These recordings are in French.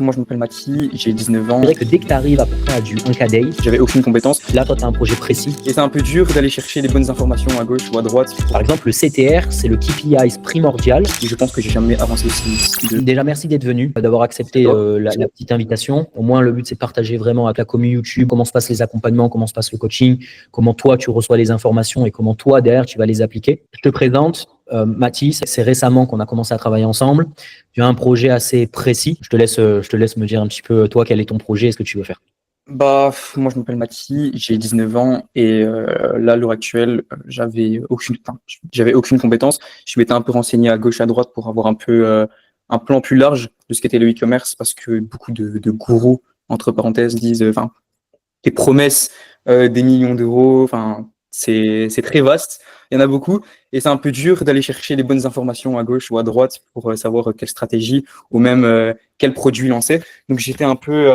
Moi, je m'appelle Mathis, j'ai 19 ans. C'est vrai que dès que tu arrives à peu près à du 1K Days, J'avais aucune compétence. là, toi, tu as un projet précis. Et c'est un peu dur d'aller chercher les bonnes informations à gauche ou à droite. Par exemple, le CTR, c'est le KPI primordial. Et je pense que j'ai jamais avancé aussi. Déjà, merci d'être venu, d'avoir accepté la petite invitation. Au moins, le but, c'est de partager vraiment avec la communauté YouTube comment se passent les accompagnements, comment se passe le coaching, comment toi, tu reçois les informations et comment toi, derrière, tu vas les appliquer. Je te présente Mathis. C'est récemment qu'on a commencé à travailler ensemble. Tu as un projet assez précis. Je te laisse me dire un petit peu, toi, quel est ton projet et ce que tu veux faire. Moi, je m'appelle Mathis, j'ai 19 ans et là, à l'heure actuelle, j'avais aucune compétence. Je m'étais un peu renseigné à gauche, à droite pour avoir un peu un plan plus large de ce qu'était le e-commerce parce que beaucoup de gourous, entre parenthèses, disent, des promesses, des millions d'euros. Enfin, c'est très vaste. Il y en a beaucoup et c'est un peu dur d'aller chercher les bonnes informations à gauche ou à droite pour savoir quelle stratégie ou même quel produit lancer. Donc j'étais un peu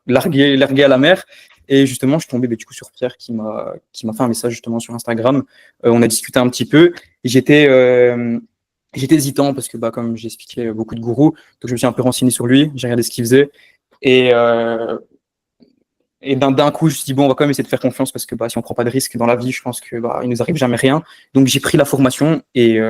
largué à la mer. Et justement, je suis tombé du coup sur Pierre qui m'a fait un message justement sur Instagram. On a discuté un petit peu. Et j'étais hésitant parce que comme j'ai expliqué beaucoup de gourous, donc je me suis un peu renseigné sur lui. J'ai regardé ce qu'il faisait et d'un coup, je me suis dit, bon, on va quand même essayer de faire confiance parce que si on prend pas de risque dans la vie, je pense que il nous arrive jamais rien. Donc, j'ai pris la formation et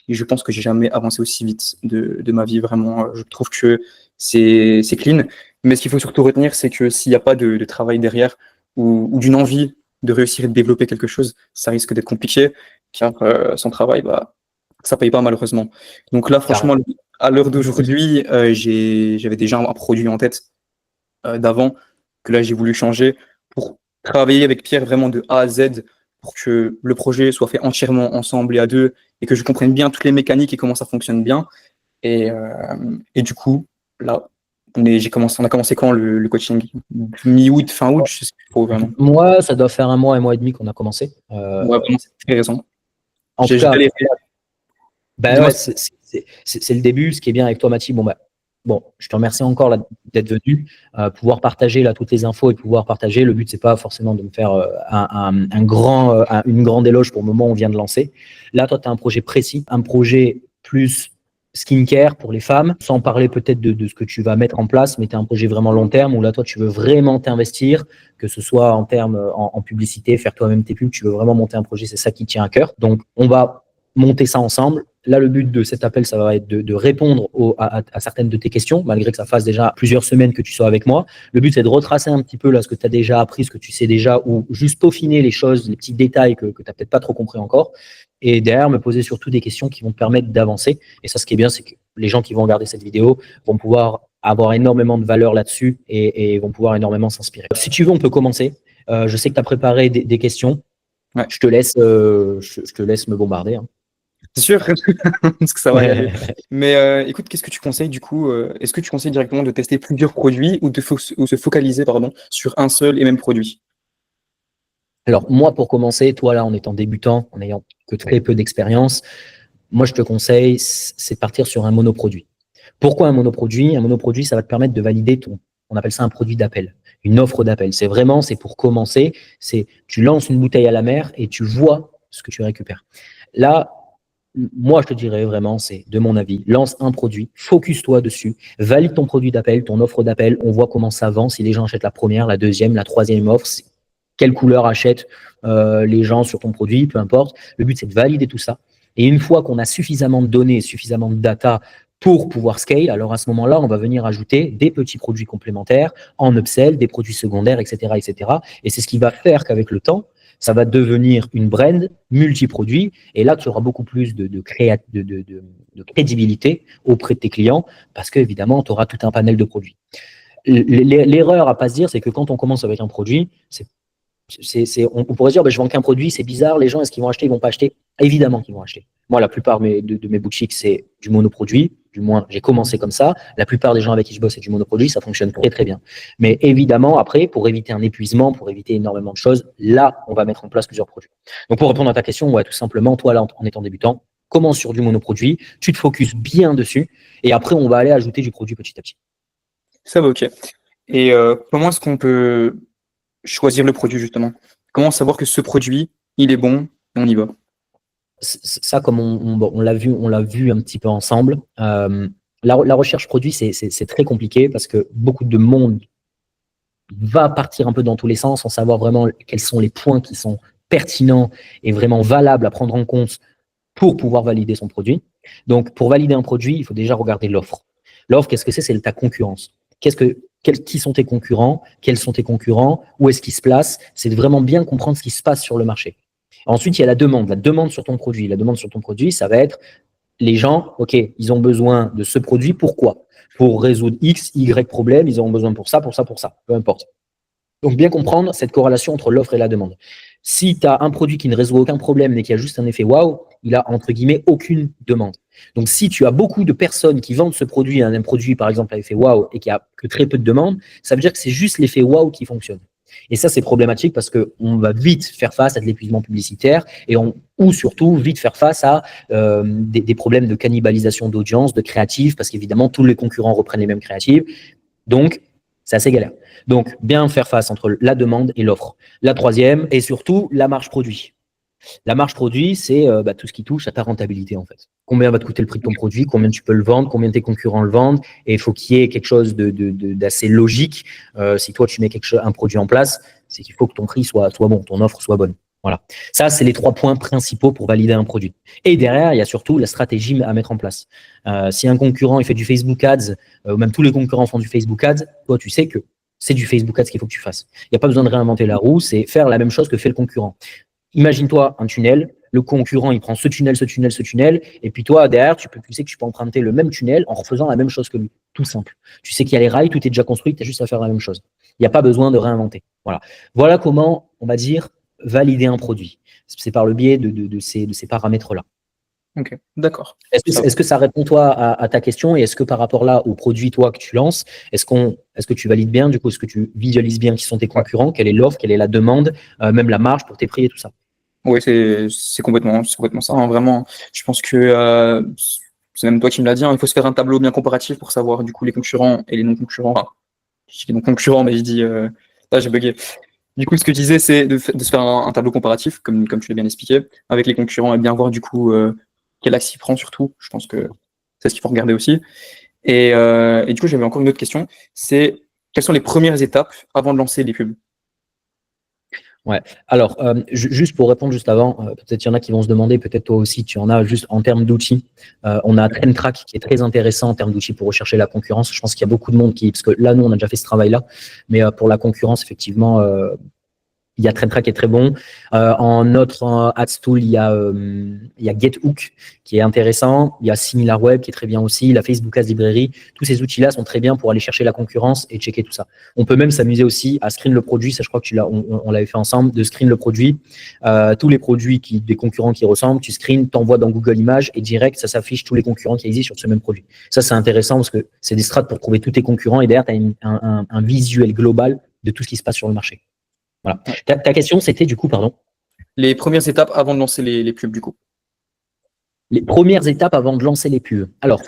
je pense que j'ai jamais avancé aussi vite de ma vie. Vraiment, je trouve que c'est clean. Mais ce qu'il faut surtout retenir, c'est que s'il n'y a pas de travail derrière ou d'une envie de réussir et de développer quelque chose, ça risque d'être compliqué car sans travail, ça paye pas malheureusement. Donc là, franchement, à l'heure d'aujourd'hui, j'avais déjà un produit en tête d'avant que là j'ai voulu changer pour travailler avec Pierre vraiment de A à Z pour que le projet soit fait entièrement ensemble et à deux et que je comprenne bien toutes les mécaniques et comment ça fonctionne bien. Et du coup, là, on a commencé quand le coaching? Mi-août, fin août, je sais pas vraiment. Moi, ça doit faire un mois et demi qu'on a commencé. Ouais, vraiment, c'est très récent. En tout J'ai cas, galéré. Dis-moi. ouais, c'est le début. Ce qui est bien avec toi, Mathis, bon, je te remercie encore là, d'être venu, pouvoir partager là toutes les infos et pouvoir partager. Le but, c'est pas forcément de me faire une grande éloge pour le moment où on vient de lancer. Là, toi, tu as un projet précis, un projet plus skincare pour les femmes, sans parler peut-être de ce que tu vas mettre en place, mais tu as un projet vraiment long terme où là, toi, tu veux vraiment t'investir, que ce soit en termes en publicité, faire toi-même tes pubs, tu veux vraiment monter un projet, c'est ça qui tient à cœur. Donc, on va monter ça ensemble. Là, le but de cet appel, ça va être de répondre à certaines de tes questions, malgré que ça fasse déjà plusieurs semaines que tu sois avec moi. Le but, c'est de retracer un petit peu là ce que tu as déjà appris, ce que tu sais déjà, ou juste peaufiner les choses, les petits détails que tu n'as peut-être pas trop compris encore. Et derrière, me poser surtout des questions qui vont te permettre d'avancer. Et ça, ce qui est bien, c'est que les gens qui vont regarder cette vidéo vont pouvoir avoir énormément de valeur là-dessus et vont pouvoir énormément s'inspirer. Si tu veux, on peut commencer. Je sais que tu as préparé des questions. Ouais. Je te laisse me bombarder. Hein. C'est sûr, parce que ça va y aller. Mais écoute, qu'est-ce que tu conseilles du coup est-ce que tu conseilles directement de tester plusieurs produits ou se focaliser sur un seul et même produit? Alors, moi, pour commencer, toi, là, en étant débutant, en n'ayant que très peu d'expérience, moi, je te conseille, c'est de partir sur un monoproduit. Pourquoi un monoproduit? Un monoproduit, ça va te permettre de valider on appelle ça un produit d'appel, une offre d'appel. C'est pour commencer, tu lances une bouteille à la mer et tu vois ce que tu récupères. Là, moi, je te dirais vraiment, c'est de mon avis, lance un produit, focus-toi dessus, valide ton produit d'appel, ton offre d'appel, on voit comment ça avance, si les gens achètent la première, la deuxième, la troisième offre, quelle couleur achètent les gens sur ton produit, peu importe. Le but, c'est de valider tout ça. Et une fois qu'on a suffisamment de données, suffisamment de data pour pouvoir scale, alors à ce moment-là, on va venir ajouter des petits produits complémentaires en upsell, des produits secondaires, etc., etc. Et c'est ce qui va faire qu'avec le temps, ça va devenir une brand multi-produits. Et là, tu auras beaucoup plus de crédibilité auprès de tes clients parce qu'évidemment, tu auras tout un panel de produits. L'erreur à pas se dire, c'est que quand on commence avec un produit, on pourrait se dire, je vends qu'un produit, c'est bizarre, les gens, est-ce qu'ils vont acheter, ils vont pas acheter? Évidemment qu'ils vont acheter. Moi, la plupart de mes boutiques, c'est du monoproduit. Du moins, j'ai commencé comme ça. La plupart des gens avec qui je bosse, c'est du monoproduit. Ça fonctionne très, très bien. Mais évidemment, après, pour éviter un épuisement, pour éviter énormément de choses, là, on va mettre en place plusieurs produits. Donc, pour répondre à ta question, ouais, tout simplement, toi, là, en étant débutant, commence sur du monoproduit, tu te focuses bien dessus, et après, on va aller ajouter du produit petit à petit. Ça va, ok. Et comment est-ce qu'on peut choisir le produit justement? Comment savoir que ce produit, il est bon et on y va? Ça, comme on l'a vu un petit peu ensemble, La recherche produit, c'est très compliqué parce que beaucoup de monde va partir un peu dans tous les sens sans savoir vraiment quels sont les points qui sont pertinents et vraiment valables à prendre en compte pour pouvoir valider son produit. Donc, pour valider un produit, il faut déjà regarder l'offre. L'offre, qu'est-ce que c'est? C'est ta concurrence. Qui sont tes concurrents? Quels sont tes concurrents? Où est-ce qu'ils se placent? C'est de vraiment bien comprendre ce qui se passe sur le marché. Ensuite, il y a la demande. La demande sur ton produit. La demande sur ton produit, ça va être les gens, OK, ils ont besoin de ce produit. Pourquoi? Pour résoudre X, Y problème, ils ont besoin pour ça, pour ça, pour ça. Peu importe. Donc, bien comprendre cette corrélation entre l'offre et la demande. Si tu as un produit qui ne résout aucun problème, mais qui a juste un effet waouh, il a, entre guillemets, aucune demande. Donc, si tu as beaucoup de personnes qui vendent ce produit, un produit, par exemple, à effet waouh, et qui a que très peu de demandes, ça veut dire que c'est juste l'effet waouh qui fonctionne. Et ça, c'est problématique parce qu'on va vite faire face à de l'épuisement publicitaire ou surtout vite faire face à des problèmes de cannibalisation d'audience, de créatifs, parce qu'évidemment, tous les concurrents reprennent les mêmes créatives. Donc, c'est assez galère. Donc, bien faire face entre la demande et l'offre. La troisième, et surtout, la marge produit. La marge produit, c'est tout ce qui touche à ta rentabilité, en fait. Combien va te coûter le prix de ton produit, combien tu peux le vendre, combien tes concurrents le vendent, et il faut qu'il y ait quelque chose d'assez logique. Si toi, tu mets un produit en place, c'est qu'il faut que ton prix soit bon, ton offre soit bonne. Voilà. Ça, c'est les 3 points principaux pour valider un produit. Et derrière, il y a surtout la stratégie à mettre en place. Si un concurrent il fait du Facebook Ads, ou même tous les concurrents font du Facebook Ads, toi, tu sais que c'est du Facebook Ads qu'il faut que tu fasses. Il n'y a pas besoin de réinventer la roue, c'est faire la même chose que fait le concurrent. Imagine-toi un tunnel, le concurrent, il prend ce tunnel, et puis toi, derrière, tu sais que tu peux emprunter le même tunnel en refaisant la même chose que lui. Tout simple. Tu sais qu'il y a les rails, tout est déjà construit, tu as juste à faire la même chose. Il n'y a pas besoin de réinventer. Voilà comment, on va dire, valider un produit. C'est par le biais de ces paramètres-là. Ok, d'accord. Est-ce que ça répond, toi, à ta question? Et est-ce que par rapport là au produit, toi, que tu lances, est-ce que tu valides bien, du coup, est-ce que tu visualises bien qui sont tes concurrents, quelle est l'offre, quelle est la demande, même la marge pour tes prix et tout ça? Oui, c'est complètement ça, hein, vraiment. Je pense que c'est même toi qui me l'as dit, hein, il faut se faire un tableau bien comparatif pour savoir du coup les concurrents et les non-concurrents. Enfin, je dis les non-concurrents, mais je dis j'ai bugué. Du coup, ce que je disais, c'est de se faire un tableau comparatif, comme tu l'as bien expliqué, avec les concurrents et bien voir du coup quel axe il prend surtout. Je pense que c'est ce qu'il faut regarder aussi. Et du coup, j'avais encore une autre question, c'est quelles sont les premières étapes avant de lancer les pubs? Ouais. Alors, juste pour répondre juste avant, peut-être il y en a qui vont se demander, peut-être toi aussi, tu en as juste en termes d'outils. On a TrendTrack qui est très intéressant en termes d'outils pour rechercher la concurrence. Je pense qu'il y a beaucoup de monde parce que là, nous, on a déjà fait ce travail-là, mais pour la concurrence, effectivement, il y a TrendTrack qui est très bon. En notre ads tool, il y a GetHook qui est intéressant. Il y a SimilarWeb qui est très bien aussi. La Facebook Ads Librairie. Tous ces outils-là sont très bien pour aller chercher la concurrence et checker tout ça. On peut même s'amuser aussi à screen le produit. Ça, je crois que on l'avait fait ensemble, de screen le produit. Tous les produits des concurrents qui ressemblent, tu screens, t'envoies dans Google Images et direct, ça s'affiche tous les concurrents qui existent sur ce même produit. Ça, c'est intéressant parce que c'est des strats pour trouver tous tes concurrents et derrière, tu as un visuel global de tout ce qui se passe sur le marché. Voilà. Ta question, c'était du coup, pardon? Les premières étapes avant de lancer les pubs, du coup. Les premières étapes avant de lancer les pubs. Alors,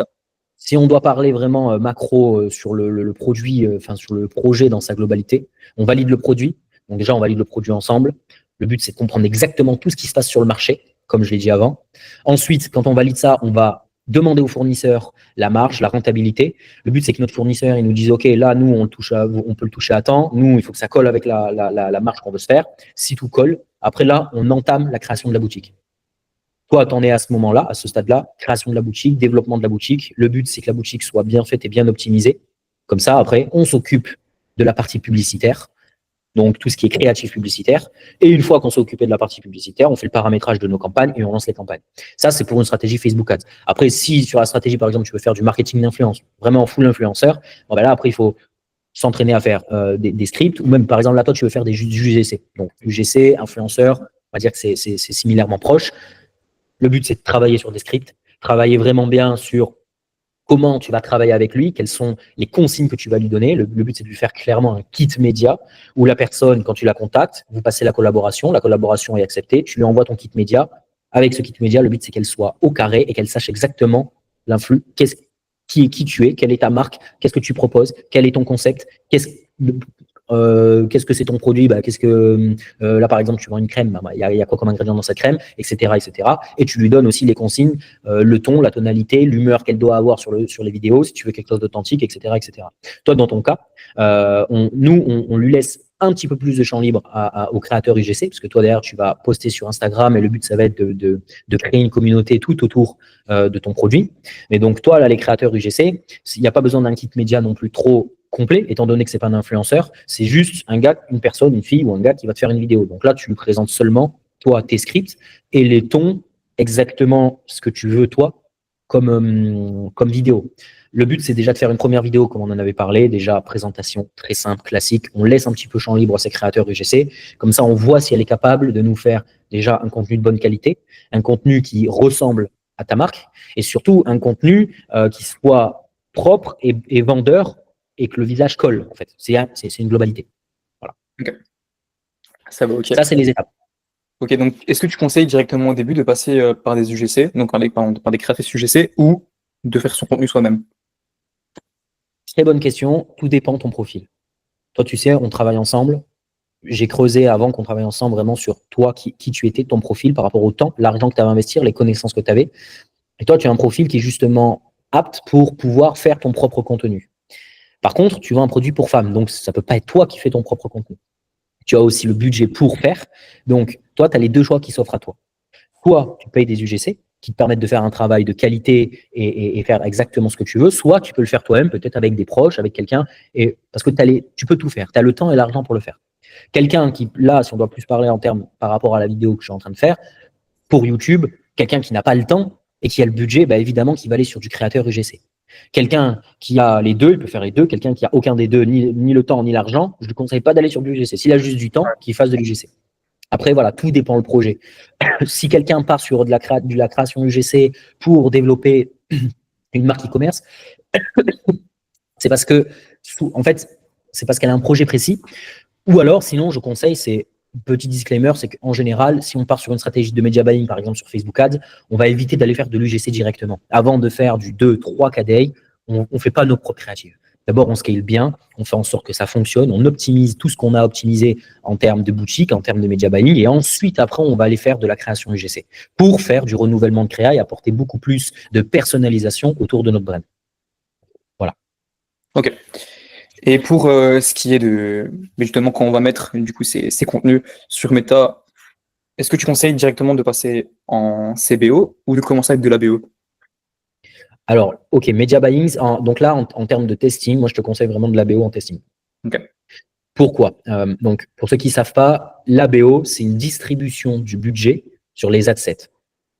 si on doit parler vraiment macro sur le produit, sur le projet dans sa globalité, on valide le produit. Donc déjà, on valide le produit ensemble. Le but, c'est de comprendre exactement tout ce qui se passe sur le marché, comme je l'ai dit avant. Ensuite, quand on valide ça, on va demander au fournisseur la marge, la rentabilité. Le but, c'est que notre fournisseur, il nous dise, OK, là, nous, on peut le toucher à temps. Nous, il faut que ça colle avec la marge qu'on veut se faire. Si tout colle, après là, on entame la création de la boutique. Toi, tu en es à ce moment-là, à ce stade-là, création de la boutique, développement de la boutique. Le but, c'est que la boutique soit bien faite et bien optimisée. Comme ça, après, on s'occupe de la partie publicitaire. Donc, tout ce qui est créatif publicitaire. Et une fois qu'on s'est occupé de la partie publicitaire, on fait le paramétrage de nos campagnes et on lance les campagnes. Ça, c'est pour une stratégie Facebook Ads. Après, si sur la stratégie, par exemple, tu veux faire du marketing d'influence, vraiment full influenceur, bon, ben là, après, il faut s'entraîner à faire des scripts ou même, par exemple, là, toi, tu veux faire du UGC. Donc, UGC, influenceur, on va dire que c'est similairement proche. Le but, c'est de travailler sur des scripts, travailler vraiment bien sur comment tu vas travailler avec lui, quelles sont les consignes que tu vas lui donner. Le but, c'est de lui faire clairement un kit média où la personne, quand tu la contactes, vous passez la collaboration est acceptée, tu lui envoies ton kit média. Avec ce kit média, le but, c'est qu'elle soit au carré et qu'elle sache exactement l'influx, qui tu es, quelle est ta marque, qu'est-ce que tu proposes, quel est ton concept, qu'est-ce que c'est ton produit, là par exemple tu vends une crème, il y a quoi comme ingrédient dans cette crème, etc. Et tu lui donnes aussi les consignes, le ton, la tonalité, l'humeur qu'elle doit avoir sur les vidéos, si tu veux quelque chose d'authentique, etc. Toi dans ton cas, on lui laisse un petit peu plus de champ libre au créateur UGC, parce que toi derrière tu vas poster sur Instagram et le but ça va être de créer une communauté tout autour de ton produit. Mais donc toi là, les créateurs UGC, il n'y a pas besoin d'un kit média non plus trop complet, étant donné que c'est pas un influenceur, c'est juste un gars, une personne, une fille ou un gars qui va te faire une vidéo. Donc là tu lui présentes seulement toi tes scripts et les tons, exactement ce que tu veux toi comme vidéo. Le but, c'est déjà de faire une première vidéo, comme on en avait parlé, déjà présentation très simple, classique. On laisse un petit peu champ libre à ses créateurs UGC. Comme ça, on voit si elle est capable de nous faire déjà un contenu de bonne qualité, un contenu qui ressemble à ta marque, et surtout un contenu qui soit propre et vendeur, et que le visage colle, en fait. C'est une globalité. Voilà. Ok. Ça va, ok. Ça, c'est les étapes. Ok, donc est-ce que tu conseilles directement au début de passer par des UGC, donc par des créatrices UGC, ou de faire son contenu soi-même? Très bonne question. Tout dépend de ton profil. Toi, tu sais, on travaille ensemble. J'ai creusé avant qu'on travaille ensemble vraiment sur toi, qui tu étais, ton profil par rapport au temps, l'argent que tu avais à investir, les connaissances que tu avais. Et toi, tu as un profil qui est justement apte pour pouvoir faire ton propre contenu. Par contre, tu vends un produit pour femmes, donc ça ne peut pas être toi qui fais ton propre contenu. Tu as aussi le budget pour faire. Donc, toi, tu as les deux choix qui s'offrent à toi. Soit tu payes des UGC qui te permettent de faire un travail de qualité et faire exactement ce que tu veux, soit tu peux le faire toi-même, peut-être avec des proches, avec quelqu'un, parce que tu peux tout faire. Tu as le temps et l'argent pour le faire. Quelqu'un qui, là, si on doit plus parler en termes par rapport à la vidéo que je suis en train de faire, pour YouTube, quelqu'un qui n'a pas le temps et qui a le budget, évidemment, qu'il va aller sur du créateur UGC. Quelqu'un qui a les deux, il peut faire les deux. Quelqu'un qui a aucun des deux, ni le temps, ni l'argent, je ne lui conseille pas d'aller sur du UGC. S'il a juste du temps, qu'il fasse de l'UGC. Après, voilà, tout dépend le projet. Si quelqu'un part sur de la création UGC pour développer une marque e-commerce, c'est parce que, en fait, c'est parce qu'elle a un projet précis. Ou alors, sinon, je conseille, c'est petit disclaimer, c'est qu'en général, si on part sur une stratégie de media buying, par exemple sur Facebook Ads, on va éviter d'aller faire de l'UGC directement. Avant de faire du 2, 3 KDI, on ne fait pas nos propres créatives. D'abord, on scale bien, on fait en sorte que ça fonctionne, on optimise tout ce qu'on a optimisé en termes de boutique, en termes de media buying, et ensuite, après, on va aller faire de la création UGC pour faire du renouvellement de créa et apporter beaucoup plus de personnalisation autour de notre brand. Voilà. Ok. Et pour ce qui est de, justement, quand on va mettre du coup ces contenus sur Meta, est-ce que tu conseilles directement de passer en CBO ou de commencer avec de l'ABO? Alors, ok, media buying, donc là, en termes de testing, moi, je te conseille vraiment de l'ABO en testing. Ok. Pourquoi? Donc, pour ceux qui ne savent pas, l'ABO, c'est une distribution du budget sur les adsets.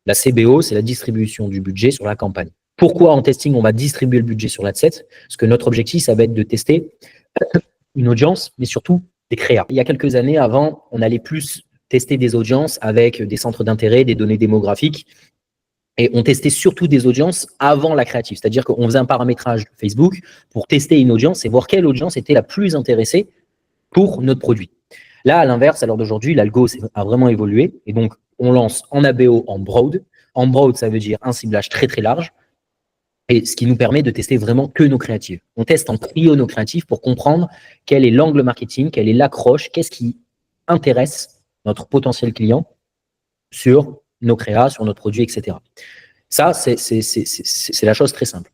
La CBO, c'est la distribution du budget sur la campagne. Pourquoi en testing, on va distribuer le budget sur l'adset? Parce que notre objectif, ça va être de tester une audience, mais surtout des créas. Il y a quelques années, avant, on allait plus tester des audiences avec des centres d'intérêt, des données démographiques, et on testait surtout des audiences avant la créative. C'est-à-dire qu'on faisait un paramétrage Facebook pour tester une audience et voir quelle audience était la plus intéressée pour notre produit. Là, à l'inverse, à l'heure d'aujourd'hui, l'algo a vraiment évolué. Et donc, on lance en ABO en broad. En broad, ça veut dire un ciblage très, très large. Et ce qui nous permet de tester vraiment que nos créatives. On teste en trio nos créatives pour comprendre quel est l'angle marketing, quelle est l'accroche, qu'est-ce qui intéresse notre potentiel client sur nos créas, sur notre produit, etc. Ça, c'est la chose très simple.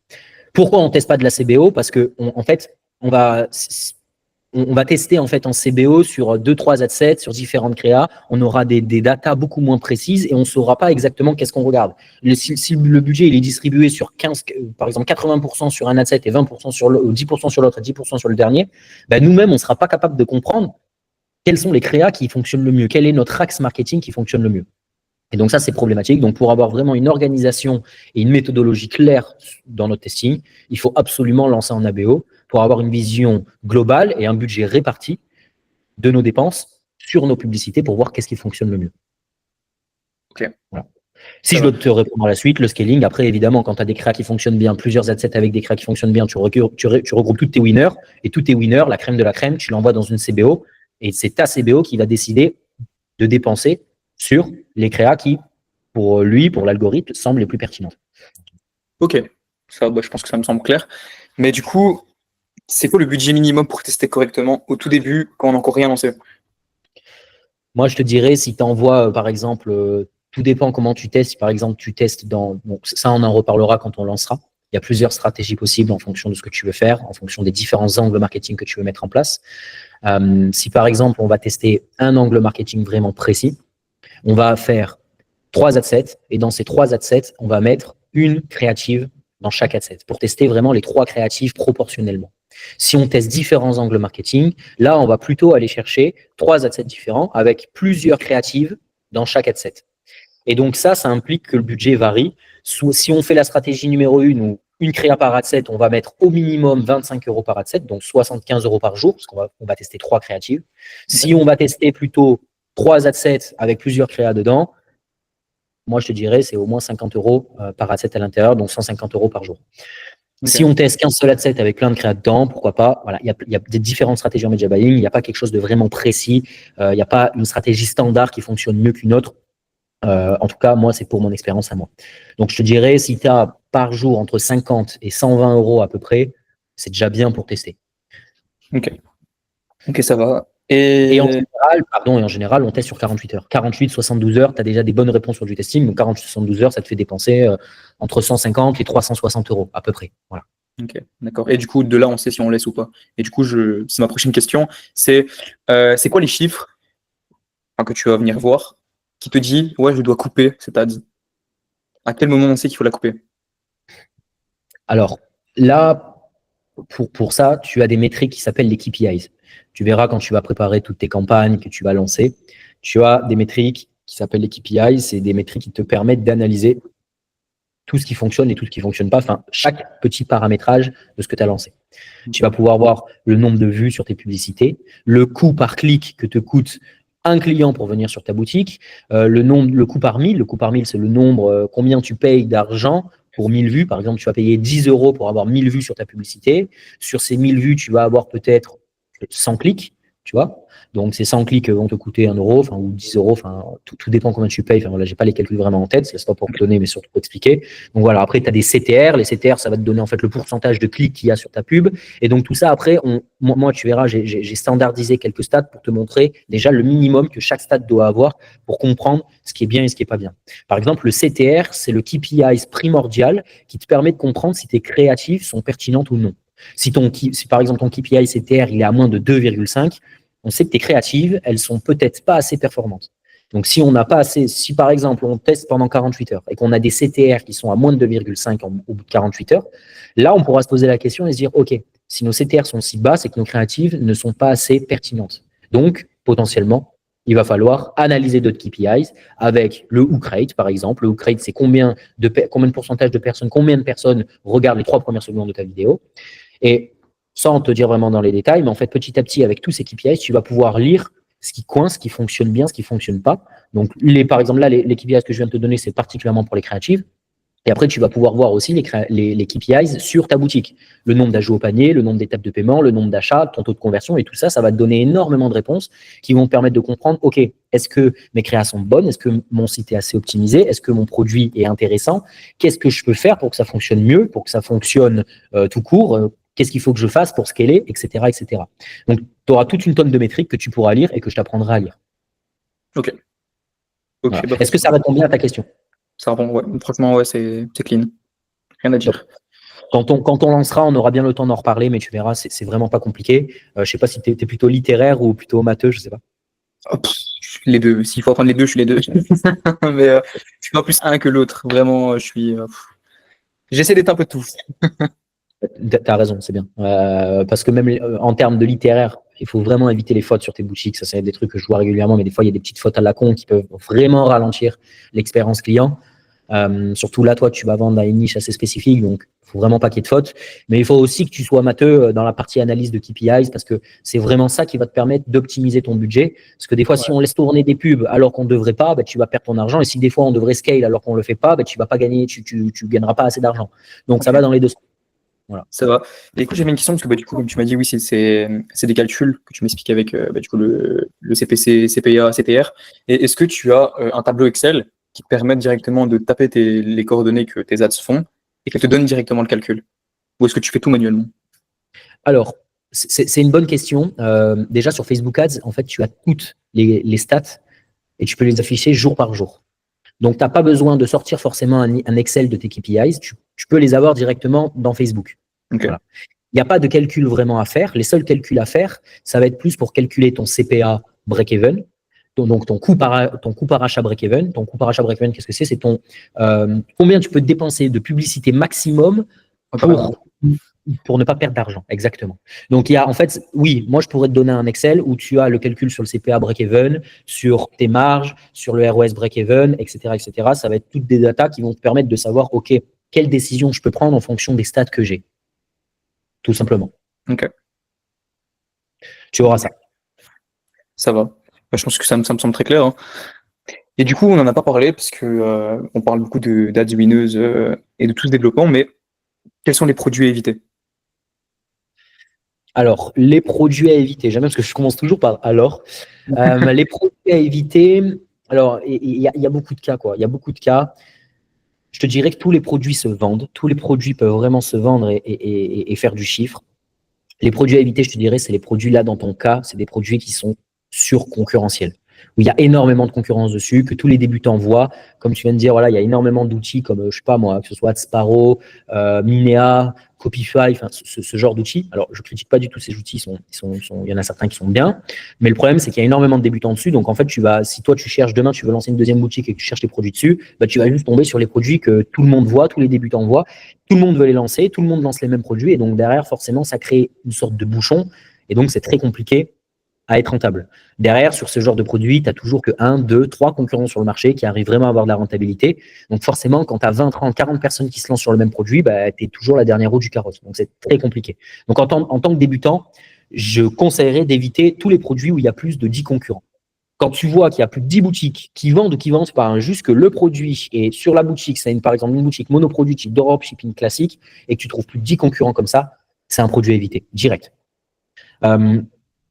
Pourquoi on ne teste pas de la CBO? Parce que, en fait, on va tester en fait en CBO sur 2-3 adsets, sur différentes créas. On aura des datas beaucoup moins précises et on ne saura pas exactement qu'est-ce qu'on regarde. Si le budget il est distribué sur 15, par exemple 80% sur un adset et 20% sur 10% sur l'autre et 10% sur le dernier, nous-mêmes, on ne sera pas capable de comprendre quels sont les créas qui fonctionnent le mieux, quel est notre axe marketing qui fonctionne le mieux. Et donc ça, c'est problématique. Donc pour avoir vraiment une organisation et une méthodologie claire dans notre testing, il faut absolument lancer en ABO pour avoir une vision globale et un budget réparti de nos dépenses sur nos publicités pour voir qu'est-ce qui fonctionne le mieux. Ok. Voilà. Si je dois te répondre à la suite, le scaling, après évidemment, quand tu as des créas qui fonctionnent bien, plusieurs adsets avec des créas qui fonctionnent bien, tu regroupes tous tes winners et tous tes winners, la crème de la crème, tu l'envoies dans une CBO et c'est ta CBO qui va décider de dépenser sur les créas qui, pour lui, pour l'algorithme, semblent les plus pertinentes. Ok, ça, je pense que ça me semble clair. Mais du coup, C'est quoi le budget minimum pour tester correctement au tout début quand on n'a encore rien lancé? Moi, je te dirais, si tu envoies, par exemple, tout dépend comment tu testes. Si, par exemple, tu testes bon, ça, on en reparlera quand on lancera. Il y a plusieurs stratégies possibles en fonction de ce que tu veux faire, en fonction des différents angles marketing que tu veux mettre en place. Si, par exemple, on va tester un angle marketing vraiment précis, on va faire 3 adsets, et dans ces 3 adsets, on va mettre une créative dans chaque adset pour tester vraiment les 3 créatives proportionnellement. Si on teste différents angles marketing, là, on va plutôt aller chercher 3 adsets différents avec plusieurs créatives dans chaque adset. Et donc ça implique que le budget varie. Si on fait la stratégie numéro 1 ou une créa par adset, on va mettre au minimum 25 € par adset, donc 75 € par jour, parce qu'on va tester 3 créatives. Si on va tester plutôt 3 adsets avec plusieurs créas dedans, moi je te dirais c'est au moins 50 € par adset à l'intérieur, donc 150 € par jour. Okay. Si on teste qu'un seul adset avec plein de créas dedans, pourquoi pas. Voilà, il y a des différentes stratégies en media buying, il n'y a pas quelque chose de vraiment précis, il n'y a pas une stratégie standard qui fonctionne mieux qu'une autre. En tout cas, moi, c'est pour mon expérience à moi. Donc, je te dirais, si tu as par jour entre 50 et 120 € à peu près, c'est déjà bien pour tester. Ok, ça va. Et en général, on teste sur 48 heures. 48, 72 heures, tu as déjà des bonnes réponses sur du testing. Donc, 48, 72 heures, ça te fait dépenser entre 150 et 360 € à peu près. Voilà. Ok, d'accord. Et du coup, de là, on sait si on laisse ou pas. Et du coup, c'est ma prochaine question. C'est quoi les chiffres que tu vas venir voir qui te dit, ouais, je dois couper cette ad? À quel moment on sait qu'il faut la couper? Alors, là, pour ça, tu as des métriques qui s'appellent les KPIs. Tu verras quand tu vas préparer toutes tes campagnes que tu vas lancer, tu as des métriques qui s'appellent les KPIs. C'est des métriques qui te permettent d'analyser tout ce qui fonctionne et tout ce qui ne fonctionne pas, enfin, chaque petit paramétrage de ce que tu as lancé. Tu vas pouvoir voir le nombre de vues sur tes publicités, le coût par clic que te coûte un client pour venir sur ta boutique, le coût par 1000. Le coût par 1000, c'est le nombre, combien tu payes d'argent pour 1000 vues. Par exemple, tu vas payer 10 € pour avoir 1000 vues sur ta publicité. Sur ces 1000 vues, tu vas avoir peut-être 100 clics, tu vois. Donc, ces 100 clics vont te coûter 1 € ou 10 €. Tout dépend combien tu payes. Voilà, je n'ai pas les calculs vraiment en tête. C'est pas pour te donner, mais surtout pour expliquer. Donc, voilà. Après, tu as des CTR. Les CTR, ça va te donner en fait le pourcentage de clics qu'il y a sur ta pub. Et donc, tout ça, après, moi, tu verras, j'ai standardisé quelques stats pour te montrer déjà le minimum que chaque stat doit avoir pour comprendre ce qui est bien et ce qui n'est pas bien. Par exemple, le CTR, c'est le KPI primordial qui te permet de comprendre si tes créatives sont pertinentes ou non. Si par exemple ton KPI CTR il est à moins de 2,5, on sait que tes créatives, elles sont peut-être pas assez performantes. Donc, si on n'a pas assez, si par exemple on teste pendant 48 heures et qu'on a des CTR qui sont à moins de 2,5 au bout de 48 heures, là on pourra se poser la question et se dire, ok, si nos CTR sont si bas, c'est que nos créatives ne sont pas assez pertinentes. Donc, potentiellement, il va falloir analyser d'autres KPIs avec le hook rate, par exemple. Le hook rate, c'est combien de pourcentage de personnes, combien de personnes regardent les 3 premières secondes de ta vidéo. Et sans te dire vraiment dans les détails, mais en fait, petit à petit, avec tous ces KPIs, tu vas pouvoir lire ce qui coince, ce qui fonctionne bien, ce qui ne fonctionne pas. Donc, par exemple, là, les KPIs que je viens de te donner, c'est particulièrement pour les créatives. Et après, tu vas pouvoir voir aussi les KPIs sur ta boutique. Le nombre d'ajouts au panier, le nombre d'étapes de paiement, le nombre d'achats, ton taux de conversion et tout ça, ça va te donner énormément de réponses qui vont te permettre de comprendre, OK, est-ce que mes créas sont bonnes? Est-ce que mon site est assez optimisé? Est-ce que mon produit est intéressant? Qu'est-ce que je peux faire pour que ça fonctionne mieux, pour que ça fonctionne tout court? Qu'est-ce qu'il faut que je fasse pour scaler, etc., etc. Donc, tu auras toute une tonne de métriques que tu pourras lire et que je t'apprendrai à lire. Ok. Voilà. Bah, est-ce que ça répond bien à ta question? Ça répond, ouais. Franchement, ouais, c'est clean. Rien à dire. Quand on lancera, on aura bien le temps d'en reparler, mais tu verras, c'est vraiment pas compliqué. Je sais pas si tu es plutôt littéraire ou plutôt matheux, je sais pas. Oh, les deux. S'il faut apprendre les deux, je suis les deux. Mais je suis pas plus un que l'autre. Vraiment, je suis. J'essaie d'être un peu tout. T'as raison, c'est bien. Parce que même en termes de littéraire, il faut vraiment éviter les fautes sur tes boutiques. Ça, c'est des trucs que je vois régulièrement, mais des fois, il y a des petites fautes à la con qui peuvent vraiment ralentir l'expérience client. Surtout là, toi, tu vas vendre à une niche assez spécifique, donc il faut vraiment pas qu'il y ait de fautes. Mais il faut aussi que tu sois matheux dans la partie analyse de KPIs, parce que c'est vraiment ça qui va te permettre d'optimiser ton budget. Parce que des fois, si on laisse tourner des pubs alors qu'on ne devrait pas, tu vas perdre ton argent. Et si des fois, on devrait scale alors qu'on ne le fait pas, tu vas pas gagner, tu gagneras pas assez d'argent. Donc, ça va dans les deux sens. Voilà. Ça va. Et écoute, j'avais une question parce que du coup, comme tu m'as dit, oui, c'est des calculs que tu m'expliques avec du coup, le CPC, CPA, CTR. Et est-ce que tu as un tableau Excel qui te permet directement de taper les coordonnées que tes ads font et qu'elle te donne directement le calcul? Ou est-ce que tu fais tout manuellement? Alors, C'est une bonne question. Déjà, sur Facebook Ads, en fait, tu as toutes les stats et tu peux les afficher jour par jour. Donc, tu n'as pas besoin de sortir forcément un Excel de tes KPIs. Tu peux les avoir directement dans Facebook. Ok. Voilà. Il n'y a pas de calcul vraiment à faire. Les seuls calculs à faire, ça va être plus pour calculer ton CPA break-even, donc ton coût par achat break-even. Ton coût par achat break-even, qu'est-ce que c'est? C'est combien tu peux dépenser de publicité maximum pour ne pas perdre d'argent. Exactement. Donc, il y a, en fait, oui, moi, je pourrais te donner un Excel où tu as le calcul sur le CPA break-even, sur tes marges, sur le ROS break-even, etc., etc. Ça va être toutes des datas qui vont te permettre de savoir, OK, quelle décision je peux prendre en fonction des stats que j'ai. Tout simplement. Ok. Tu auras ça. Ça va. Bah, je pense que ça me semble très clair, hein. Et du coup, on n'en a pas parlé parce que on parle beaucoup d'ads winneuses et de tout ce développement, mais quels sont les produits à éviter? Alors, les produits à éviter, j'aime bien parce que je commence toujours par alors. Les produits à éviter, alors, il y a beaucoup de cas, quoi. Il y a beaucoup de cas. Je te dirais que tous les produits se vendent. Tous les produits peuvent vraiment se vendre et faire du chiffre. Les produits à éviter, je te dirais, c'est les produits là, dans ton cas, c'est des produits qui sont surconcurrentiels, où il y a énormément de concurrence dessus, que tous les débutants voient. Comme tu viens de dire, voilà, il y a énormément d'outils comme, je sais pas moi, que ce soit Sparrow, Minea, Copify, enfin, ce genre d'outils. Alors, je critique pas du tout ces outils, il y en a certains qui sont bien, mais le problème, c'est qu'il y a énormément de débutants dessus. Donc, en fait, si toi, tu cherches demain, tu veux lancer une deuxième boutique et que tu cherches tes produits dessus, bah, tu vas juste tomber sur les produits que tout le monde voit, tous les débutants voient. Tout le monde veut les lancer, tout le monde lance les mêmes produits, et donc derrière, forcément, ça crée une sorte de bouchon, et donc c'est très compliqué à être rentable. Derrière, sur ce genre de produit, tu n'as toujours que 1, 2, 3 concurrents sur le marché qui arrivent vraiment à avoir de la rentabilité. Donc forcément, quand tu as 20, 30, 40 personnes qui se lancent sur le même produit, bah, tu es toujours la dernière roue du carrosse. Donc c'est très compliqué. Donc en tant que débutant, je conseillerais d'éviter tous les produits où il y a plus de 10 concurrents. Quand tu vois qu'il y a plus de 10 boutiques qui vendent pas, juste que le produit est sur la boutique, c'est par exemple une boutique monoproduit type dropshipping classique, et que tu trouves plus de 10 concurrents comme ça, c'est un produit à éviter, direct.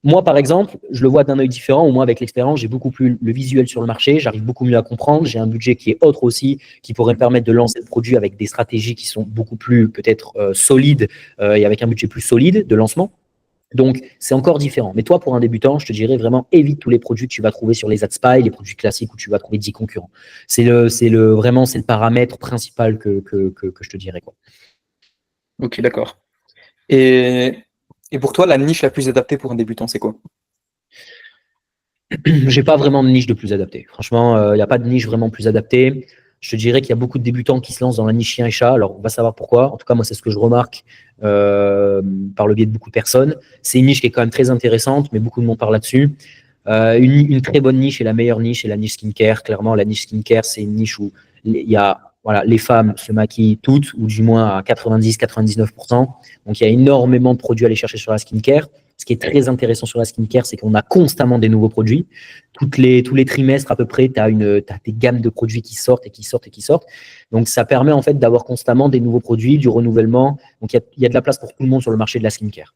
Moi, par exemple, je le vois d'un œil différent. Au moins, avec l'expérience, j'ai beaucoup plus le visuel sur le marché. J'arrive beaucoup mieux à comprendre. J'ai un budget qui est autre aussi, qui pourrait me permettre de lancer le produit avec des stratégies qui sont beaucoup plus peut-être solides et avec un budget plus solide de lancement. Donc, c'est encore différent. Mais toi, pour un débutant, je te dirais vraiment évite tous les produits que tu vas trouver sur les AdSpy, les produits classiques où tu vas trouver 10 concurrents. C'est le paramètre principal que je te dirais, quoi. Ok, d'accord. Et pour toi, la niche la plus adaptée pour un débutant, c'est quoi? J'ai pas vraiment de niche de plus adaptée. Franchement, il n'y a pas de niche vraiment plus adaptée. Je te dirais qu'il y a beaucoup de débutants qui se lancent dans la niche chien et chat. Alors, on va savoir pourquoi. En tout cas, moi, c'est ce que je remarque par le biais de beaucoup de personnes. C'est une niche qui est quand même très intéressante, mais beaucoup de monde parle là-dessus. Une très bonne niche et la meilleure niche, c'est la niche skincare. Clairement, la niche skincare, c'est une niche où il y a, voilà, les femmes se maquillent toutes, ou du moins à 90-99%. Donc, il y a énormément de produits à aller chercher sur la skincare. Ce qui est très intéressant sur la skincare, c'est qu'on a constamment des nouveaux produits. Tous les trimestres, à peu près, tu as des gammes de produits qui sortent et qui sortent et qui sortent. Donc, ça permet en fait d'avoir constamment des nouveaux produits, du renouvellement. Donc, il y a de la place pour tout le monde sur le marché de la skincare.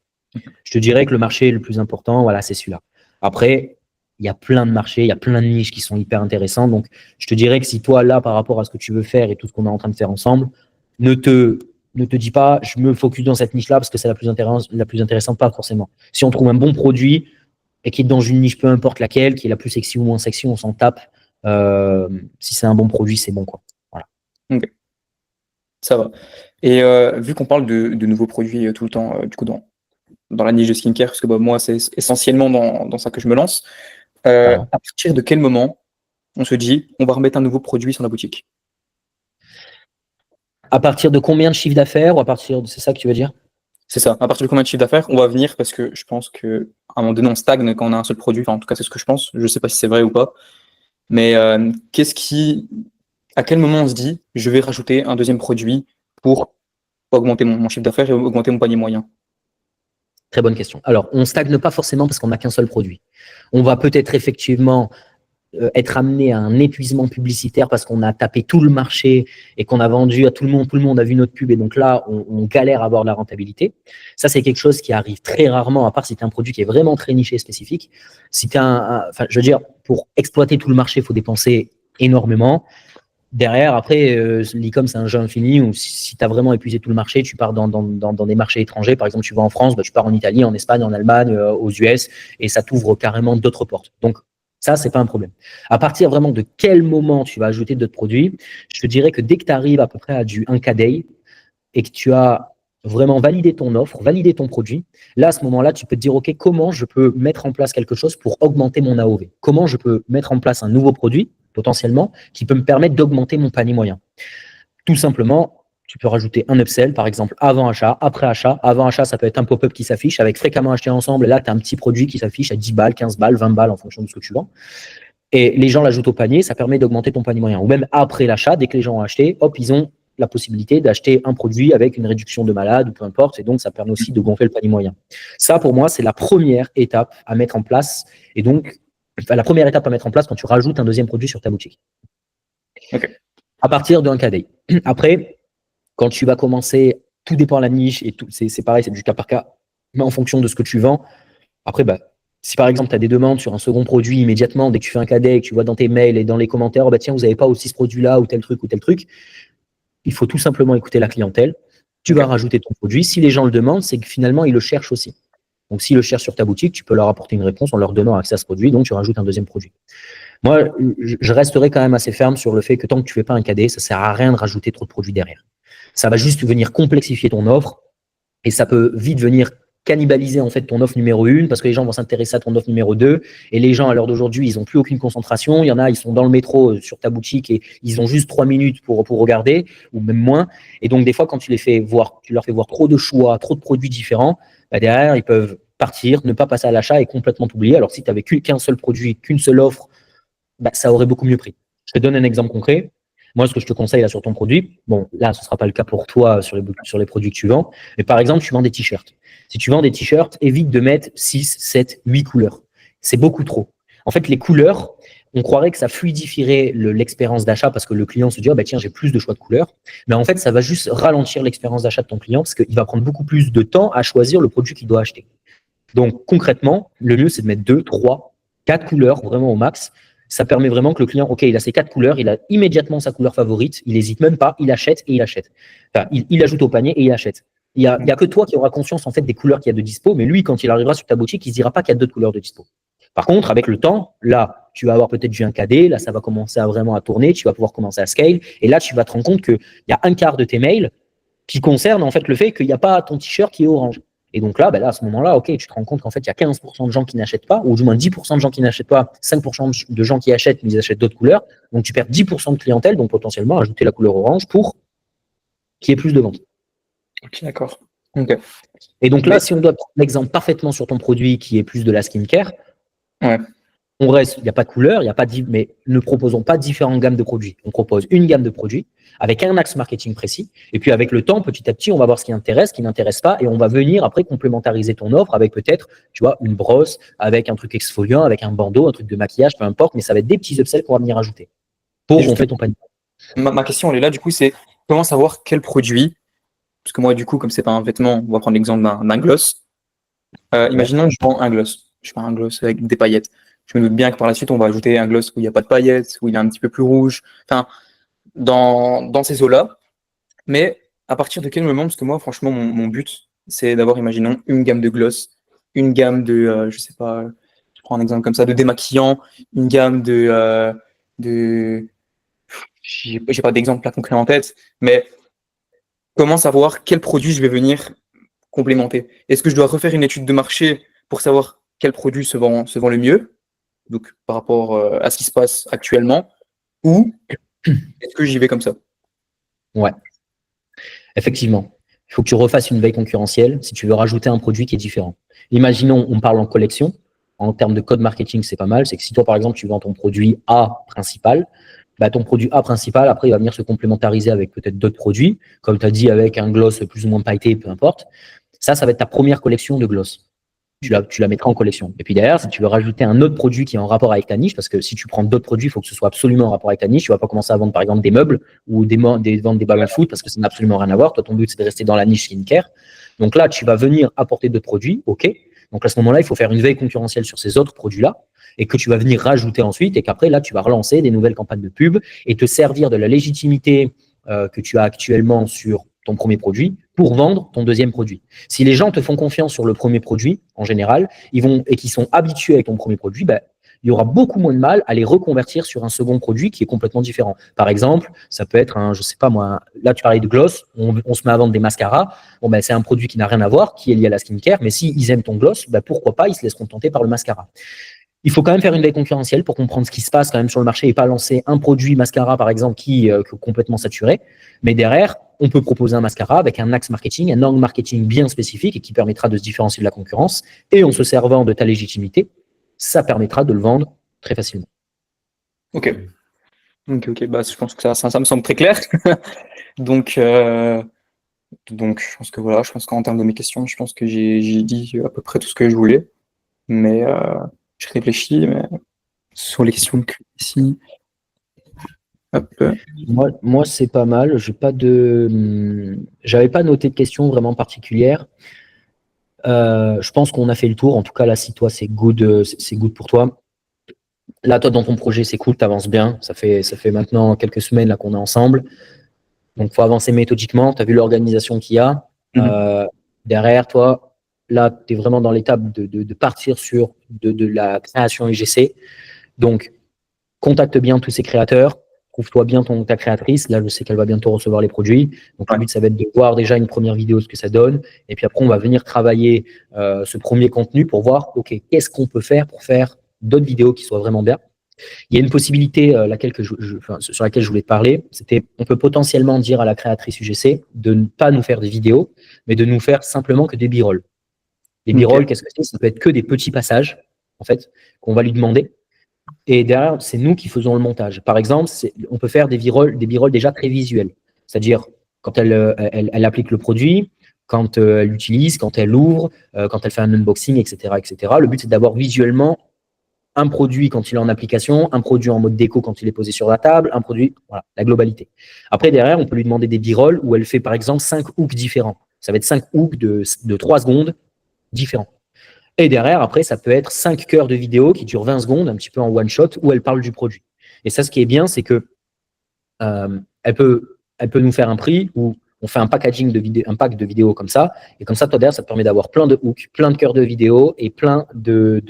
Je te dirais que le marché le plus important, voilà, c'est celui-là. Après, il y a plein de marchés, il y a plein de niches qui sont hyper intéressantes. Donc, je te dirais que si toi, là, par rapport à ce que tu veux faire et tout ce qu'on est en train de faire ensemble, ne te dis pas, je me focus dans cette niche-là parce que c'est la plus intéressante, pas forcément. Si on trouve un bon produit et qui est dans une niche, peu importe laquelle, qui est la plus sexy ou moins sexy, on s'en tape. Si c'est un bon produit, c'est bon, quoi. Voilà. Ok. Ça va. Et vu qu'on parle de nouveaux produits tout le temps, du coup, dans la niche de skincare, parce que bah, moi, c'est essentiellement dans ça que je me lance, à partir de quel moment on se dit, on va remettre un nouveau produit sur la boutique? À partir de combien de chiffre d'affaires, ou à partir de, c'est ça que tu veux dire? C'est ça. À partir de combien de chiffre d'affaires on va venir? Parce que je pense qu'à un moment donné, on stagne quand on a un seul produit. Enfin, en tout cas, c'est ce que je pense. Je ne sais pas si c'est vrai ou pas. Mais à quel moment on se dit, je vais rajouter un deuxième produit pour augmenter mon chiffre d'affaires et augmenter mon panier moyen? Très bonne question. Alors, on ne stagne pas forcément parce qu'on n'a qu'un seul produit. On va peut-être effectivement être amené à un épuisement publicitaire parce qu'on a tapé tout le marché et qu'on a vendu à tout le monde a vu notre pub, et donc là, on galère à avoir de la rentabilité. Ça, c'est quelque chose qui arrive très rarement, à part si tu as un produit qui est vraiment très niché et spécifique. Si tu as je veux dire, pour exploiter tout le marché, il faut dépenser énormément. Derrière, après, l'e-com, c'est un jeu infini où si tu as vraiment épuisé tout le marché, tu pars dans des marchés étrangers. Par exemple, tu vas en France, tu pars en Italie, en Espagne, en Allemagne, aux US, et ça t'ouvre carrément d'autres portes. Donc, ça, c'est pas un problème. À partir vraiment de quel moment tu vas ajouter d'autres produits, je te dirais que dès que tu arrives à peu près à du 1K day et que tu as vraiment validé ton offre, validé ton produit, là, à ce moment-là, tu peux te dire, OK, comment je peux mettre en place quelque chose pour augmenter mon AOV? Comment je peux mettre en place un nouveau produit potentiellement, qui peut me permettre d'augmenter mon panier moyen. Tout simplement, tu peux rajouter un upsell, par exemple, avant achat, après achat. Avant achat, ça peut être un pop-up qui s'affiche avec fréquemment acheté ensemble. Et là, tu as un petit produit qui s'affiche à 10 balles, 15 balles, 20 balles en fonction de ce que tu vends. Et les gens l'ajoutent au panier, ça permet d'augmenter ton panier moyen. Ou même après l'achat, dès que les gens ont acheté, hop, ils ont la possibilité d'acheter un produit avec une réduction de malade ou peu importe. Et donc, ça permet aussi de gonfler le panier moyen. Ça, pour moi, c'est la première étape à mettre en place. Et donc, la première étape à mettre en place quand tu rajoutes un deuxième produit sur ta boutique. Okay. À partir d'un KDI. Après, quand tu vas commencer, tout dépend de la niche et tout, c'est pareil, c'est du cas par cas, mais en fonction de ce que tu vends. Après, si par exemple, tu as des demandes sur un second produit immédiatement, dès que tu fais un KDI, que tu vois dans tes mails et dans les commentaires, tiens, vous n'avez pas aussi ce produit-là ou tel truc, il faut tout simplement écouter la clientèle. Tu vas rajouter ton produit. Si les gens le demandent, c'est que finalement, ils le cherchent aussi. Donc, s'ils le cherchent sur ta boutique, tu peux leur apporter une réponse en leur donnant accès à ce produit. Donc, tu rajoutes un deuxième produit. Moi, je resterai quand même assez ferme sur le fait que tant que tu ne fais pas un KD, ça ne sert à rien de rajouter trop de produits derrière. Ça va juste venir complexifier ton offre et ça peut vite venir cannibaliser en fait ton offre numéro 1 parce que les gens vont s'intéresser à ton offre numéro 2 et les gens à l'heure d'aujourd'hui, ils n'ont plus aucune concentration. Il y en a, ils sont dans le métro sur ta boutique et ils ont juste 3 minutes pour regarder ou même moins. Et donc, des fois, quand tu leur fais voir trop de choix, trop de produits différents, derrière, ils peuvent partir, ne pas passer à l'achat et complètement t'oublier. Alors, si tu n'avais qu'un seul produit, qu'une seule offre, ça aurait beaucoup mieux pris. Je te donne un exemple concret. Moi, ce que je te conseille là sur ton produit, bon, là, ce ne sera pas le cas pour toi sur les produits que tu vends, mais par exemple, tu vends des t-shirts. Si tu vends des t-shirts, évite de mettre 6, 7, 8 couleurs. C'est beaucoup trop. En fait, les couleurs, on croirait que ça fluidifierait l'expérience d'achat parce que le client se dit, tiens, j'ai plus de choix de couleurs. Mais en fait, ça va juste ralentir l'expérience d'achat de ton client parce qu'il va prendre beaucoup plus de temps à choisir le produit qu'il doit acheter. Donc, concrètement, le mieux, c'est de mettre 2, 3, 4 couleurs vraiment au max. Ça permet vraiment que le client, OK, il a ses 4 couleurs, il a immédiatement sa couleur favorite, il n'hésite même pas, il achète et il achète. Enfin, il ajoute au panier et il achète. Il y a que toi qui auras conscience en fait des couleurs qu'il y a de dispo, mais lui, quand il arrivera sur ta boutique, il ne dira pas qu'il y a d'autres couleurs de dispo. Par contre, avec le temps, là, tu vas avoir peut-être du 1KD, là, ça va commencer à vraiment à tourner, tu vas pouvoir commencer à scale, et là, tu vas te rendre compte qu'il y a un quart de tes mails qui concernent en fait le fait qu'il n'y a pas ton t-shirt qui est orange. Et donc là, à ce moment-là, OK, tu te rends compte qu'en fait, il y a 15% de gens qui n'achètent pas, ou du moins 10% de gens qui n'achètent pas, 5% de gens qui achètent, mais ils achètent d'autres couleurs. Donc, tu perds 10% de clientèle, donc potentiellement ajouter la couleur orange pour qu'il y ait plus de ventes. Ok, d'accord. Okay. Et donc là, si on doit prendre l'exemple parfaitement sur ton produit qui est plus de la skincare, on reste, il n'y a pas de couleur, mais ne proposons pas différentes gammes de produits. On propose une gamme de produits avec un axe marketing précis. Et puis, avec le temps, petit à petit, on va voir ce qui intéresse, ce qui n'intéresse pas. Et on va venir après complémentariser ton offre avec peut-être, tu vois, une brosse, avec un truc exfoliant, avec un bandeau, un truc de maquillage, peu importe. Mais ça va être des petits upsells qu'on va venir ajouter pour gonfler ton panier. Ma question, elle est là, du coup, c'est comment savoir quel produit, parce que moi, du coup, comme c'est pas un vêtement, on va prendre l'exemple d'un gloss. Imaginons que je prends un gloss. Je prends un gloss avec des paillettes. Je me doute bien que par la suite, on va ajouter un gloss où il n'y a pas de paillettes, où il est un petit peu plus rouge. Enfin, dans ces eaux-là. Mais à partir de quel moment, parce que moi, franchement, mon but, c'est d'avoir, imaginons, une gamme de gloss, une gamme de, je sais pas, je prends un exemple comme ça, de démaquillant, une gamme j'ai pas d'exemple là concret en tête, mais comment savoir quel produit je vais venir complémenter? Est-ce que je dois refaire une étude de marché pour savoir quel produit se vend le mieux, donc par rapport à ce qui se passe actuellement, ou est-ce que j'y vais comme ça? Ouais, effectivement. Il faut que tu refasses une veille concurrentielle si tu veux rajouter un produit qui est différent. Imaginons, on parle en collection. En termes de code marketing, c'est pas mal. C'est que si toi, par exemple, tu vends ton produit A principal, ton produit A principal, après, il va venir se complémentariser avec peut-être d'autres produits, comme tu as dit, avec un gloss plus ou moins pailleté, peu importe. Ça va être ta première collection de gloss. Tu la mettras en collection. Et puis derrière, si tu veux rajouter un autre produit qui est en rapport avec ta niche, parce que si tu prends d'autres produits, il faut que ce soit absolument en rapport avec ta niche. Tu ne vas pas commencer à vendre, par exemple, des meubles ou vendre des ballons de foot parce que ça n'a absolument rien à voir. Toi, ton but, c'est de rester dans la niche skincare. Donc là, tu vas venir apporter d'autres produits, OK. Donc à ce moment-là, il faut faire une veille concurrentielle sur ces autres produits-là et que tu vas venir rajouter ensuite et qu'après, là, tu vas relancer des nouvelles campagnes de pub et te servir de la légitimité que tu as actuellement sur ton premier produit pour vendre ton deuxième produit. Si les gens te font confiance sur le premier produit, en général, et qu'ils sont habitués avec ton premier produit, il y aura beaucoup moins de mal à les reconvertir sur un second produit qui est complètement différent. Par exemple, ça peut être je sais pas moi, là tu parlais de gloss, on se met à vendre des mascaras. Bon, c'est un produit qui n'a rien à voir, qui est lié à la skincare, mais s'ils aiment ton gloss, pourquoi pas, ils se laisseront tenter par le mascara. Il faut quand même faire une veille concurrentielle pour comprendre ce qui se passe quand même sur le marché et pas lancer un produit mascara, par exemple, qui est complètement saturé. Mais derrière, on peut proposer un mascara avec un axe marketing, un angle marketing bien spécifique et qui permettra de se différencier de la concurrence. Et en se servant de ta légitimité, ça permettra de le vendre très facilement. Ok. Je pense que ça me semble très clair. Donc, je pense que voilà, je pense qu'en termes de mes questions, je pense que j'ai dit à peu près tout ce que je voulais. Mais je réfléchis, mais sur les questions que ici. Hop. Moi, c'est pas mal. J'avais pas noté de questions vraiment particulières. Je pense qu'on a fait le tour. En tout cas, là, si toi, c'est good pour toi. Là, toi, dans ton projet, c'est cool, tu avances bien. Ça fait maintenant quelques semaines là qu'on est ensemble. Donc, il faut avancer méthodiquement. Tu as vu l'organisation qu'il y a. Derrière, toi, là, tu es vraiment dans l'étape de partir sur de la création UGC. Donc, contacte bien tous ces créateurs. Trouve-toi bien ta créatrice. Là, je sais qu'elle va bientôt recevoir les produits. Donc, le but, ça va être de voir déjà une première vidéo, ce que ça donne. Et puis après, on va venir travailler ce premier contenu pour voir, OK, qu'est-ce qu'on peut faire pour faire d'autres vidéos qui soient vraiment bien. Il y a une possibilité sur laquelle je voulais te parler. On peut potentiellement dire à la créatrice UGC de ne pas nous faire des vidéos, mais de nous faire simplement que des b-rolls. Les b-rolls, qu'est-ce que c'est? Ça peut être que des petits passages, en fait, qu'on va lui demander. Et derrière, c'est nous qui faisons le montage. Par exemple, on peut faire des b-rolls déjà très visuels. C'est-à-dire, quand elle applique le produit, quand elle l'utilise, quand elle l'ouvre, quand elle fait un unboxing, etc., etc. Le but, c'est d'avoir visuellement un produit quand il est en application, un produit en mode déco quand il est posé sur la table, un produit, voilà, la globalité. Après, derrière, on peut lui demander des b-rolls où elle fait, par exemple, 5 hooks différents. Ça va être 5 hooks de 3 secondes différents. Et derrière, après, ça peut être 5 cœurs de vidéo qui durent 20 secondes, un petit peu en one shot, où elle parle du produit. Et ça, ce qui est bien, c'est que elle peut nous faire un prix où on fait un packaging un pack de vidéos comme ça. Et comme ça, toi, derrière, ça te permet d'avoir plein de hooks, plein de cœurs de vidéo et plein de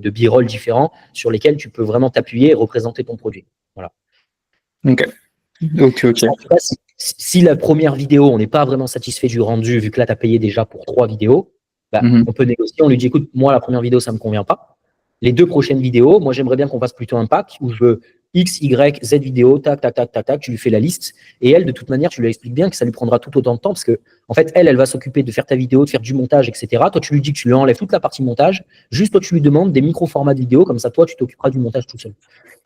b-rolls différents sur lesquels tu peux vraiment t'appuyer et représenter ton produit. Voilà. Ok. En tout cas, si la première vidéo, on n'est pas vraiment satisfait du rendu, vu que là, tu as payé déjà pour 3 vidéos, on peut négocier. On lui dit, écoute, moi, la première vidéo, ça ne me convient pas. Les 2 prochaines vidéos, moi, j'aimerais bien qu'on fasse plutôt un pack où je veux X, Y, Z vidéos, tac, tac, tac, tac, tac, tu lui fais la liste. Et elle, de toute manière, tu lui expliques bien que ça lui prendra tout autant de temps parce que, en fait, elle va s'occuper de faire ta vidéo, de faire du montage, etc. Toi, tu lui dis que tu lui enlèves toute la partie montage. Juste, toi, tu lui demandes des micro-formats de vidéo. Comme ça, toi, tu t'occuperas du montage tout seul.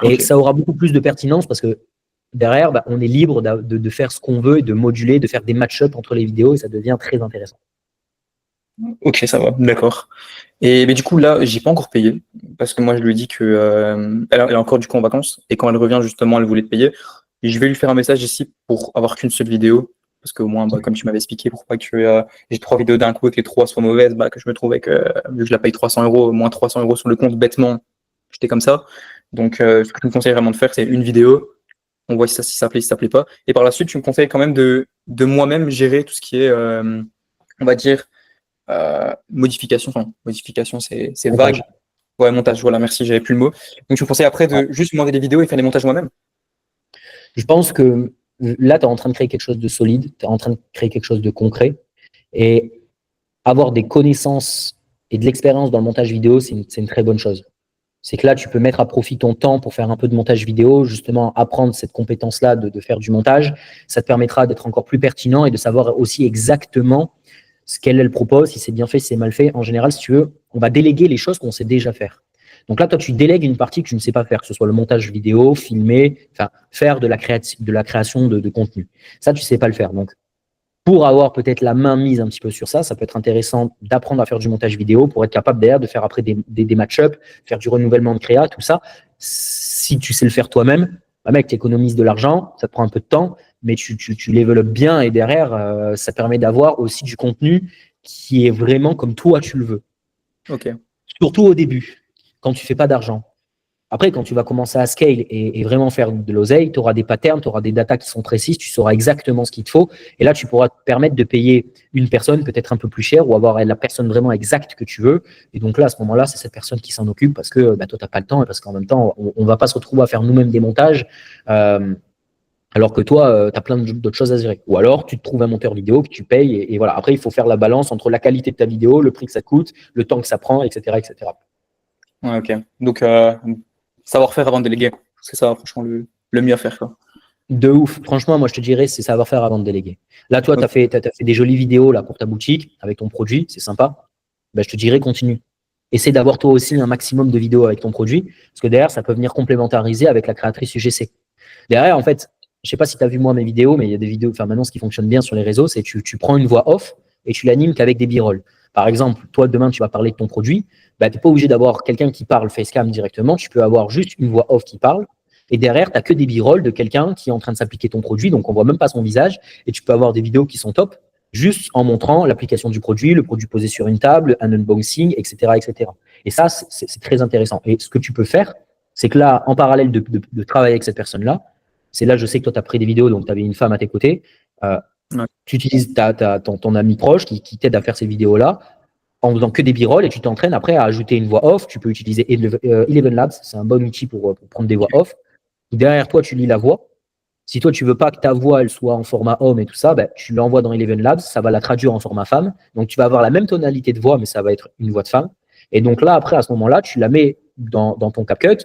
Et ça aura beaucoup plus de pertinence parce que derrière, on est libre de faire ce qu'on veut et de moduler, de faire des match-up entre les vidéos et ça devient très intéressant. Ok, ça va, d'accord. Mais du coup, là, j'ai pas encore payé parce que moi, je lui ai dit que elle est encore du coup en vacances et quand elle revient, justement, elle voulait te payer. Et je vais lui faire un message ici pour avoir qu'une seule vidéo parce qu'au moins, comme tu m'avais expliqué, pour pas que j'ai 3 vidéos d'un coup et que les 3 soient mauvaises, que je me trouve avec, vu que je la paye 300 €, moins 300 € sur le compte bêtement, j'étais comme ça. Donc, ce que je me conseille vraiment de faire, c'est une vidéo. On voit si ça plaît, si ça plaît pas. Et par la suite, tu me conseilles quand même de moi-même gérer tout ce qui est, on va dire, modification, c'est vague. Ouais, montage, voilà, merci, j'avais plus le mot. Donc je me conseille après de juste demander des vidéos et faire des montages moi-même. Je pense que là, tu es en train de créer quelque chose de solide, tu es en train de créer quelque chose de concret. Et avoir des connaissances et de l'expérience dans le montage vidéo, c'est une très bonne chose. C'est que là, tu peux mettre à profit ton temps pour faire un peu de montage vidéo, justement apprendre cette compétence-là de faire du montage. Ça te permettra d'être encore plus pertinent et de savoir aussi exactement ce qu'elle propose, si c'est bien fait, si c'est mal fait. En général, si tu veux, on va déléguer les choses qu'on sait déjà faire. Donc là, toi, tu délègues une partie que tu ne sais pas faire, que ce soit le montage vidéo, filmer, enfin, faire de la création de contenu. Ça, tu ne sais pas le faire. Donc, pour avoir peut-être la main mise un petit peu sur ça, ça peut être intéressant d'apprendre à faire du montage vidéo pour être capable derrière de faire après des match-up, faire du renouvellement de créa, tout ça. Si tu sais le faire toi-même, mec, tu économises de l'argent, ça te prend un peu de temps, mais tu développes bien et derrière, ça permet d'avoir aussi du contenu qui est vraiment comme toi tu le veux. Ok. Surtout au début, quand tu fais pas d'argent. Après, quand tu vas commencer à scale et vraiment faire de l'oseille, tu auras des patterns, tu auras des datas qui sont précises, tu sauras exactement ce qu'il te faut. Et là, tu pourras te permettre de payer une personne peut-être un peu plus cher ou avoir la personne vraiment exacte que tu veux. Et donc là, à ce moment-là, c'est cette personne qui s'en occupe parce que toi, tu n'as pas le temps et parce qu'en même temps, on ne va pas se retrouver à faire nous-mêmes des montages. Alors que toi, tu as plein d'autres choses à gérer. Ou alors, tu te trouves un monteur vidéo que tu payes et voilà. Après, il faut faire la balance entre la qualité de ta vidéo, le prix que ça coûte, le temps que ça prend, etc., etc. Ouais, ok. Donc, savoir faire avant de déléguer. C'est ça, franchement, le mieux à faire, quoi. De ouf. Franchement, moi, je te dirais, c'est savoir faire avant de déléguer. Là, toi, tu as Ok. fait, t'as fait des jolies vidéos là, pour ta boutique avec ton produit. C'est sympa. Ben, je te dirais, continue. Essaie d'avoir toi aussi un maximum de vidéos avec ton produit. Parce que derrière, ça peut venir complémentariser avec la créatrice UGC. Derrière, en fait, je sais pas si tu as vu moi mes vidéos, mais il y a des vidéos, enfin maintenant, ce qui fonctionne bien sur les réseaux, c'est que tu prends une voix off et tu l'animes qu'avec des b-rolls. Par exemple, toi, demain, tu vas parler de ton produit. Ben, tu n'es pas obligé d'avoir quelqu'un qui parle facecam directement. Tu peux avoir juste une voix off qui parle. Et derrière, tu n'as que des b-rolls de quelqu'un qui est en train de s'appliquer ton produit. Donc, on voit même pas son visage. Et tu peux avoir des vidéos qui sont top, juste en montrant l'application du produit, le produit posé sur une table, un unboxing, etc., etc. Et ça, c'est très intéressant. Et ce que tu peux faire, c'est que là, en parallèle de travailler avec cette personne-là, c'est là, je sais que toi, tu as pris des vidéos, donc tu avais une femme à tes côtés. Euh, Ouais. Tu utilises ton ami proche qui t'aide à faire ces vidéos-là en faisant que des b-rolls et tu t'entraînes après à ajouter une voix off. Tu peux utiliser Eleven Labs, c'est un bon outil pour prendre des voix off. Derrière toi, tu lis la voix. Si toi, tu veux pas que ta voix elle soit en format homme et tout ça, ben, tu l'envoies dans Eleven Labs, ça va la traduire en format femme. Donc, tu vas avoir la même tonalité de voix, mais ça va être une voix de femme. Et donc là, après, à ce moment-là, tu la mets dans ton CapCut,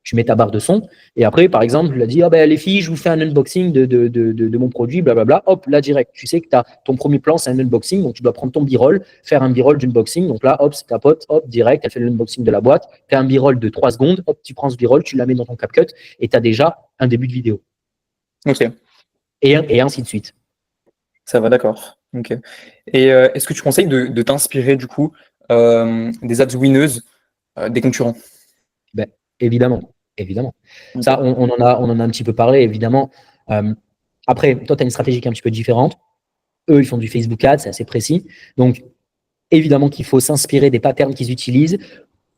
tu mets ta barre de son, et après, par exemple, tu as dit, oh, ben, les filles, je vous fais un unboxing de mon produit, blablabla. Hop, là, direct. Tu sais que ton premier plan, c'est un unboxing, donc tu dois prendre ton b-roll, faire un b-roll d'unboxing. Donc là, hop, c'est ta pote, hop, direct, elle fait l'unboxing de la boîte. Tu as un b-roll de 3 secondes, hop, tu prends ce b-roll, tu la mets dans ton CapCut, et tu as déjà un début de vidéo. Ok. Et ainsi de suite. Ça va, d'accord. Ok. Et est-ce que tu conseilles de t'inspirer, du coup, des ads winneuses des concurrents? Ben, évidemment, évidemment. Ok. Ça, on en a un petit peu parlé, évidemment. Euh, Après, toi, tu as une stratégie qui est un petit peu différente. Eux, ils font du Facebook Ads, c'est assez précis. Donc, évidemment qu'il faut s'inspirer des patterns qu'ils utilisent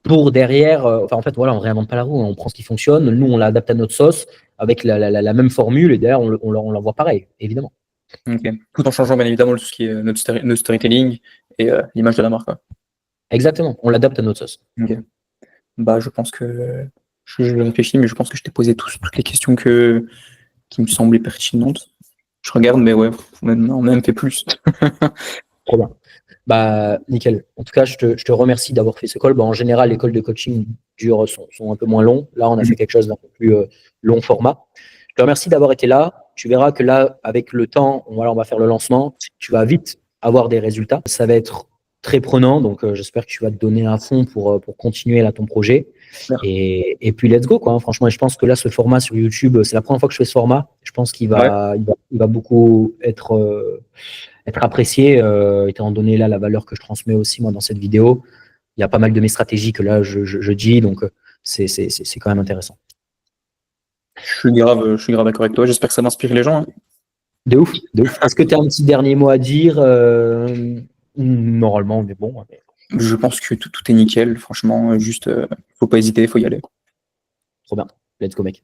pour derrière. Enfin, en fait, voilà, on ne réinvente pas la roue, hein. On prend ce qui fonctionne. Nous, on l'adapte à notre sauce avec la même formule et derrière, on l'envoie pareil, évidemment. Ok. Tout en changeant, bien évidemment, tout ce qui est notre storytelling et l'image de la marque, quoi. Exactement, on l'adapte à notre sauce. Ok. Bah, je pense que je réfléchis, mais je pense que je t'ai posé toutes les questions qui me semblaient pertinentes. Je regarde, mais ouais, on a même fait plus. Trop bien. Bah, nickel. En tout cas, je te remercie d'avoir fait ce call. Bah, en général, les calls de coaching sont un peu moins longs. Là, on a fait quelque chose d'un peu plus long format. Je te remercie d'avoir été là. Tu verras que là, avec le temps, voilà, on va faire le lancement. Tu vas vite avoir des résultats. Ça va être très prenant. Donc, j'espère que tu vas te donner à fond pour continuer là ton projet. Et puis, let's go, quoi, hein. Franchement, je pense que là, ce format sur YouTube, c'est la première fois que je fais ce format. Je pense qu'il Ouais. va beaucoup être apprécié, étant donné là la valeur que je transmets aussi moi dans cette vidéo. Il y a pas mal de mes stratégies que là je dis, donc c'est quand même intéressant. Je suis grave d'accord avec toi. J'espère que ça m'inspire les gens, hein. De ouf, de ouf. Est-ce que tu as un petit dernier mot à dire normalement, mais bon. Je pense que tout est nickel. Franchement, juste, faut pas hésiter, faut y aller. Trop bien. Let's go, mec.